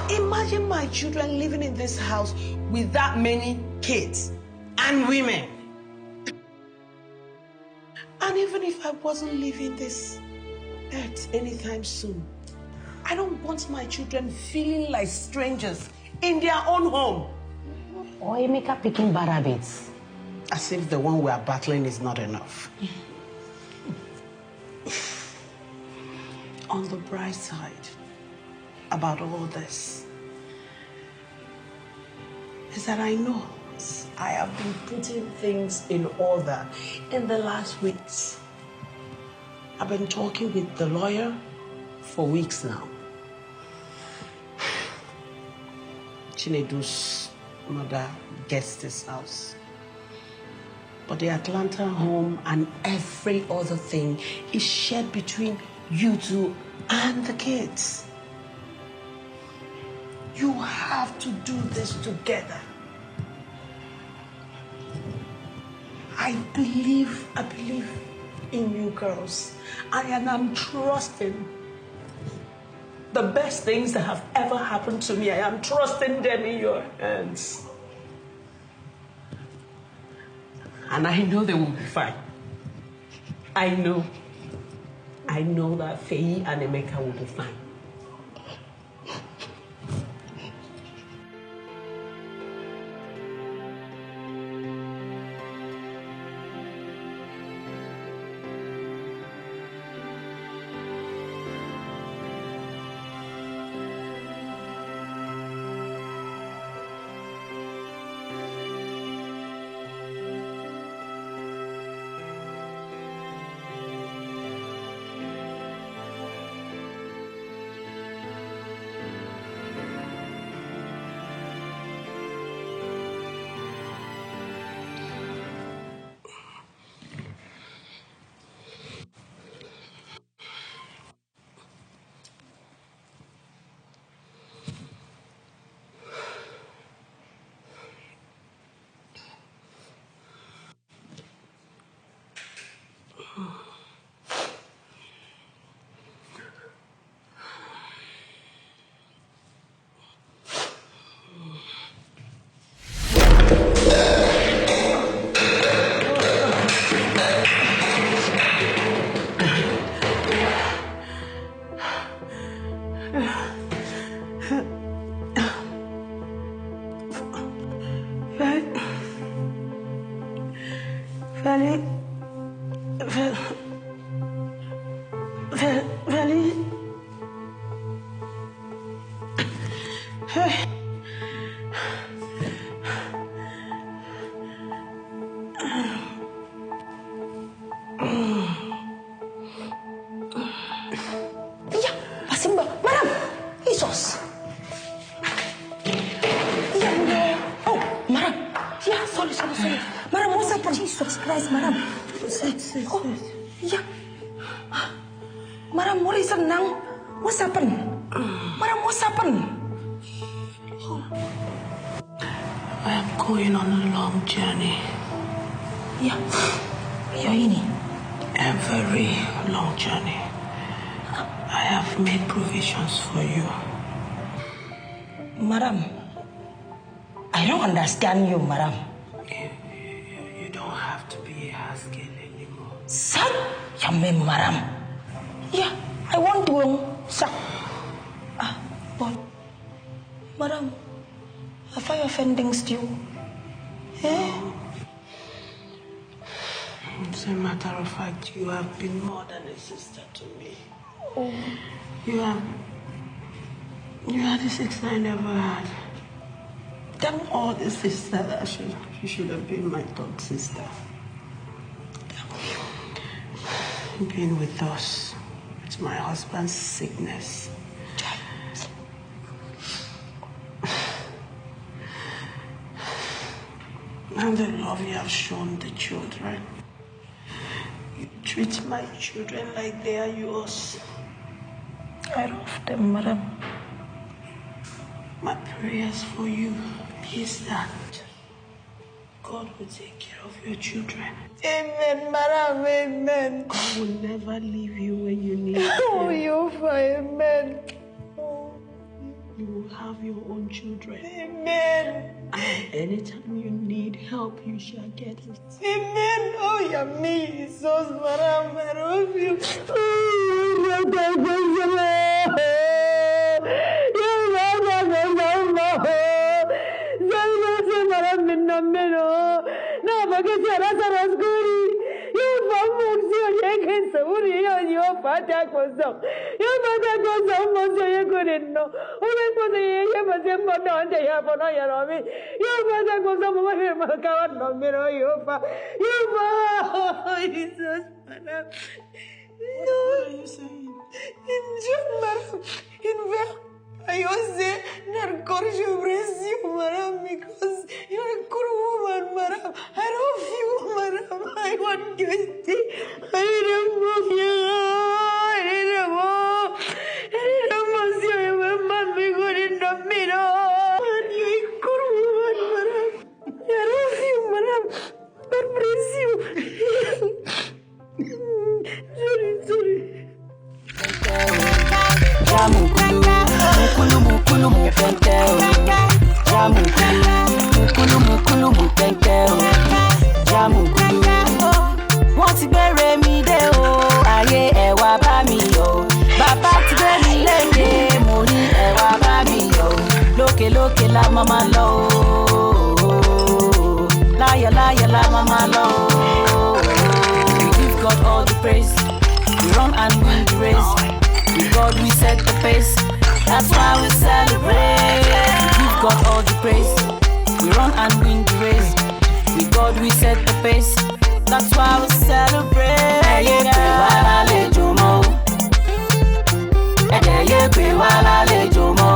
Imagine my children living in this house with that many kids and women. And even if I wasn't leaving this earth anytime soon, I don't want my children feeling like strangers in their own home. Or Emeka picking bad habits. As if the one we are battling is not enough. On the bright side about all this is that I know I have been putting things in order in the last weeks. I've been talking with the lawyer for weeks now. Chinedu's mother gets this house. But the Atlanta home and every other thing is shared between you two and the kids. You have to do this together. I believe in you girls. And I'm trusting the best things that have ever happened to me. I am trusting them in your hands. And I know they will be fine. I know that Feyi and Emeka will be fine. Madam, I don't understand you, madam. You don't have to be a house girl anymore. Sir, you mean, madam? Yeah, I want to, sir. But, madam, have I offended you? Eh? As a matter of fact, you have been more than a sister to me. Oh. You are the sister I never had. Then all the sister that you should have been my third sister. Being with us, it's my husband's sickness. And the love you have shown the children. You treat my children like they are yours. I love them, madam. My prayers for you is that God will take care of your children. Amen, madam, amen. God will never leave you when you need Him. Oh, Yehovah, amen. You will have your own children. Amen. And anytime you need help, you shall get it. Amen. Oh, yummy, Jesus, madam, I love you. What are you saying? In June, madam, in fact, I was there not going to embrace you, madam, because you're a good woman, madam. I love you, madam. I want you to stay. I need a move you. I need a move. I need a move. You remember me good in the middle. And you're a good woman, madam. I love you, madam. God bless you. Sorry. Mukulu mukente mukulu mukente jamukulu wọ́n ti gbére mi dé o ayé ẹ wá bá mi yọ̀ bàbá ti gbé mi léde mo ní ẹ wá bá mi yọ̀ lókè lókè la mama lọ o láyọ̀ láyọ̀ la mama lọ o we give God all the praise we run and win the race with God we set the pace. That's why we celebrate. We give God all the praise. We run and win the race. With God we set the pace. That's why we celebrate. Eye pe wa lálejò mọ́. Eye pe wa lálejò mọ́.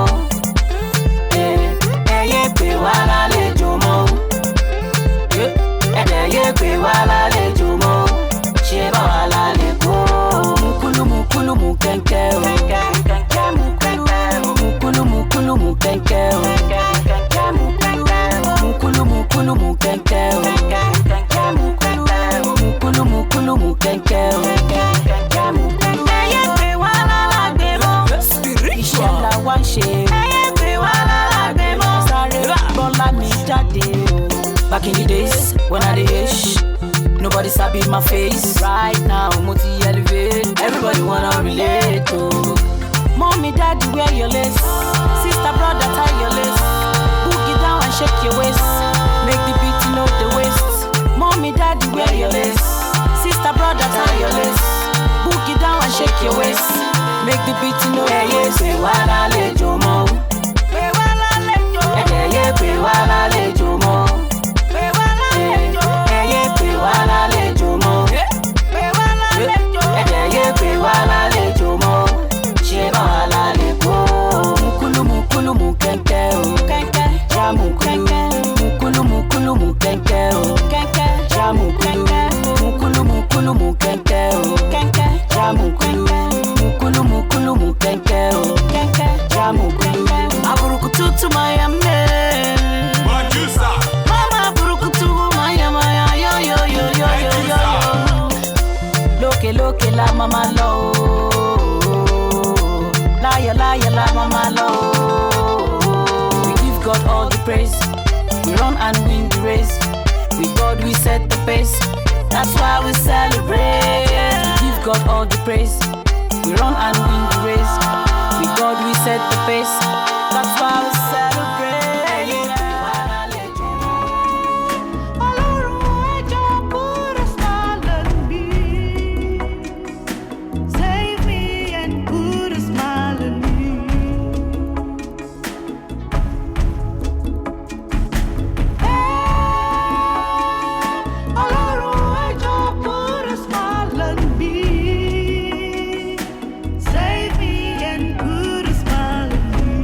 Eye pe wa lálejò mọ́. Eye pe wa lálejò mọ́. Ṣé bá wa lálejò? Mukulu mukulu mukenke o. Mukulu mukulu mukenke o. Mukulu mukulu mukenke o. Mukulu mukulu mukenke o. Ẹyẹ pé wá lálágbé mọ́. Iṣẹ́ ńlá wá ń ṣe. Ẹyẹ pé wá lálágbé mọ́. Sáré bọ́lá mi jáde o. Back in the days when I dey age, nobody sabi my face. Right now mo ti elevate. Everybody wanna relate o. Mommy, daddy, wear your lace. Sister, brother, tie your lace. Boogie down and shake your waist. Make the beat know the waist. Mommy, daddy, wear your lace. Sister, brother, tie your lace. Boogie down and shake your waist. Make the beat know the waist. Pe wa lálejò mọ́. Pe wa lálejò. Ẹyẹ pe wa lálejò mọ́. Pe wa lálejò. Ẹyẹ pe wa lálejò mọ́. Pe wa lálejò. Ẹyẹ pe wa lálejò mọ́. Mukulu mukulu mukenke o. Mukulu mukulu mukenke o. Mukulu mukulu mukenke o. Mukulu mukulu mukenke o. Aburukutu mayame. Majusa. Mama aburukutu mayama yo yo yo yo yo yo. Loke loke la mama lo. Liar, liar, la mama lo. God all the praise. We run and win the race. With God we set the pace. That's why we celebrate. Give God all the praise. We run and win the race. With God we set the pace. That's why we celebrate. Save me and put a smile on me. Save me and put a smile on me.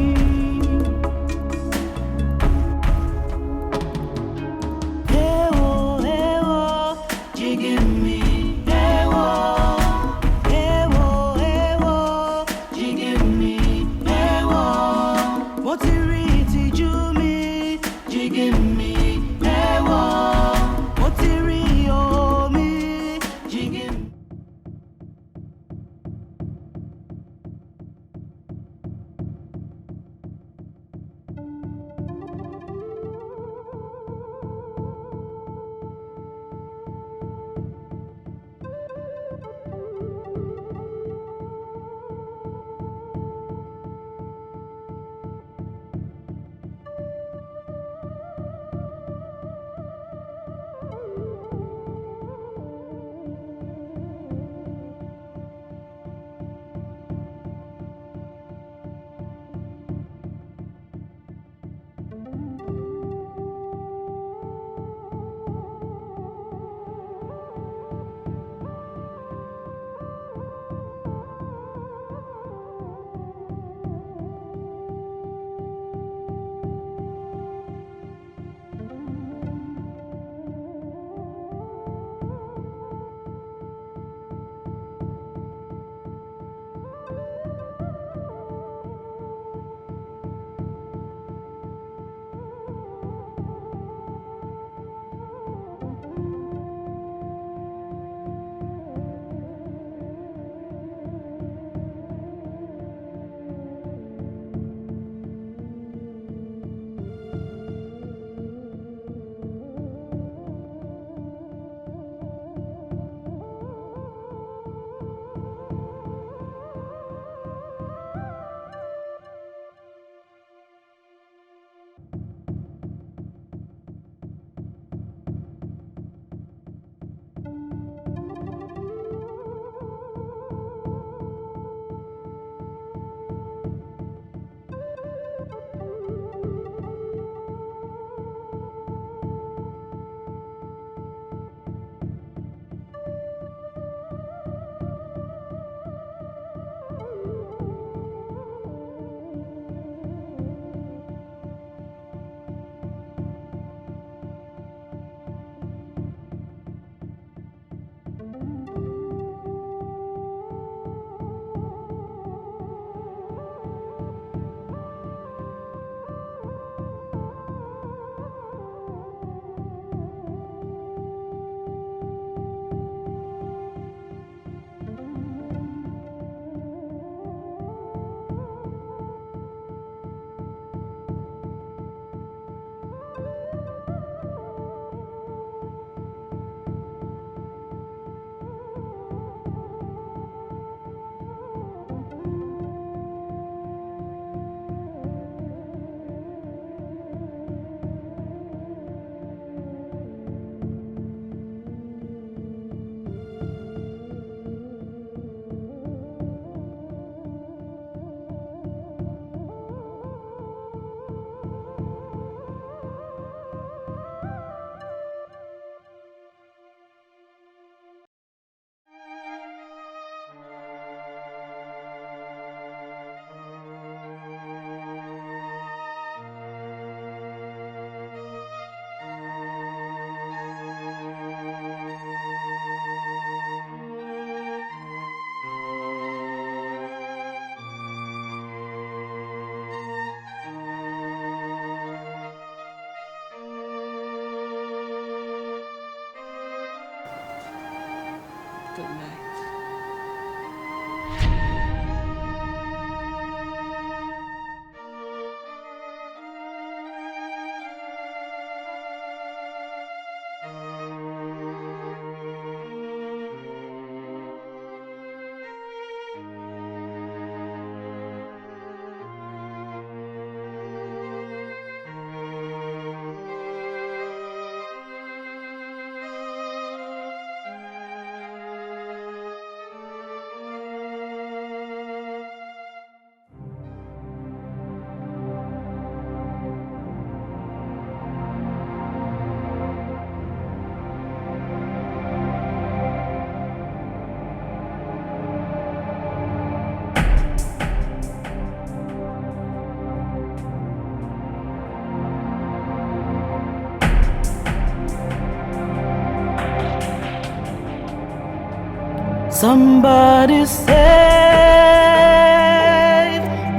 Somebody save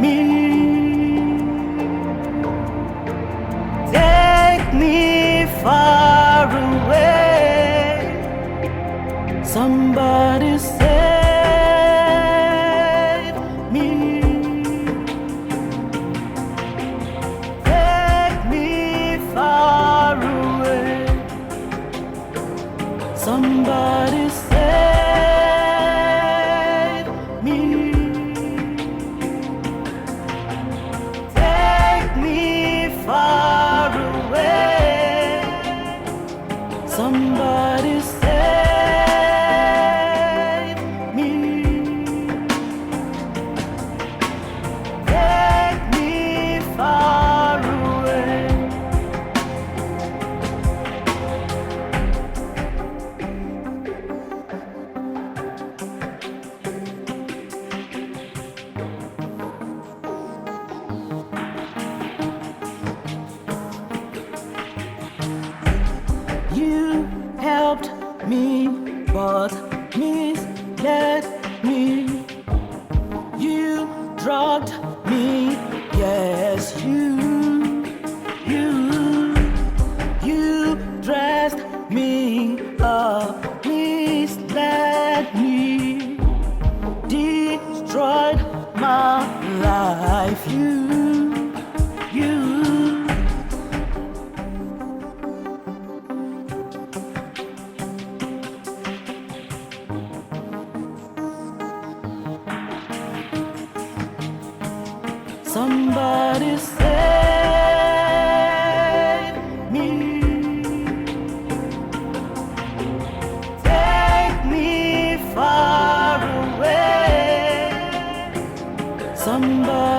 me. Take me far away. Somebody save me. Take me far away. Somebody save me. Take me far away. Somebody save me. Take me far away. You helped me, but misled me. You drugged me, yes, you dressed me up, misled me, destroyed my life. You. Somebody save me. Take me far away. Somebody